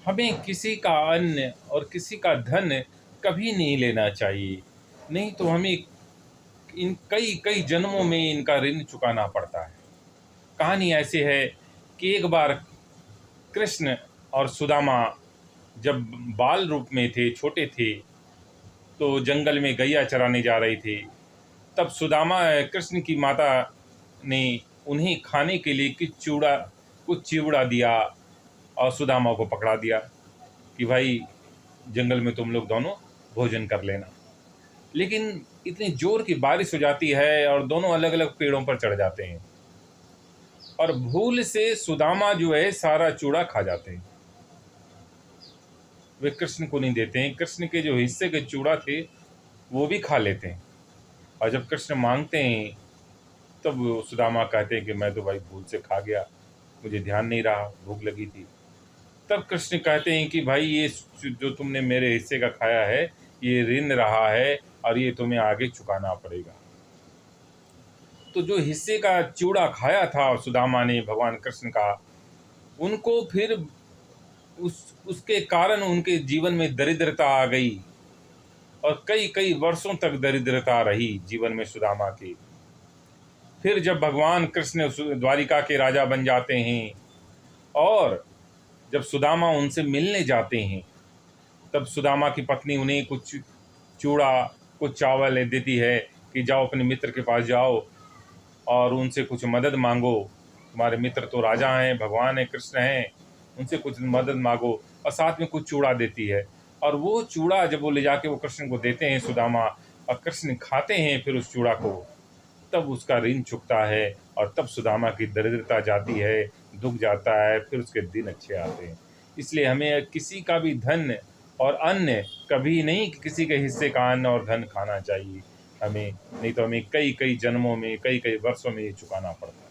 हमें किसी का अन्न और किसी का धन कभी नहीं लेना चाहिए, नहीं तो हमें इन कई कई जन्मों में इनका ऋण चुकाना पड़ता है। कहानी ऐसी है कि एक बार कृष्ण और सुदामा जब बाल रूप में थे, छोटे थे, तो जंगल में गैया चराने जा रही थी। तब सुदामा कृष्ण की माता ने उन्हें खाने के लिए कुछ चिवड़ा दिया और सुदामा को पकड़ा दिया कि भाई जंगल में तुम लोग दोनों भोजन कर लेना। लेकिन इतनी जोर की बारिश हो जाती है और दोनों अलग अलग पेड़ों पर चढ़ जाते हैं और भूल से सुदामा जो है सारा चूड़ा खा जाते हैं। वे कृष्ण को नहीं देते हैं, कृष्ण के जो हिस्से के चूड़ा थे वो भी खा लेते हैं। और जब कृष्ण मांगते हैं तब वो सुदामा कहते हैं कि मैं तो भाई भूल से खा गया, मुझे ध्यान नहीं रहा, भूख लगी थी। तब कृष्ण कहते हैं कि भाई ये जो तुमने मेरे हिस्से का खाया है ये ऋण रहा है और ये तुम्हें आगे चुकाना पड़ेगा। तो जो हिस्से का चूड़ा खाया था सुदामा ने भगवान कृष्ण का, उनको फिर उसके कारण उनके जीवन में दरिद्रता आ गई और कई कई वर्षों तक दरिद्रता रही जीवन में सुदामा की। फिर जब भगवान कृष्ण द्वारिका के राजा बन जाते हैं और जब सुदामा उनसे मिलने जाते हैं, तब सुदामा की पत्नी उन्हें कुछ चूड़ा कुछ चावल देती है कि जाओ अपने मित्र के पास जाओ और उनसे कुछ मदद मांगो। तुम्हारे मित्र तो राजा हैं, भगवान है, कृष्ण हैं, उनसे कुछ मदद मांगो। और साथ में कुछ चूड़ा देती है और वो चूड़ा जब वो ले जाके वो कृष्ण को देते हैं सुदामा, और कृष्ण खाते हैं फिर उस चूड़ा को, तब उसका ऋण चुकता है और तब सुदामा की दरिद्रता जाती है, दुख जाता है, फिर उसके दिन अच्छे आते हैं। इसलिए हमें किसी का भी धन और अन्न कभी नहीं किसी के हिस्से का अन्न और धन खाना चाहिए हमें, नहीं तो हमें कई कई जन्मों में कई कई वर्षों में ये चुकाना पड़ता है।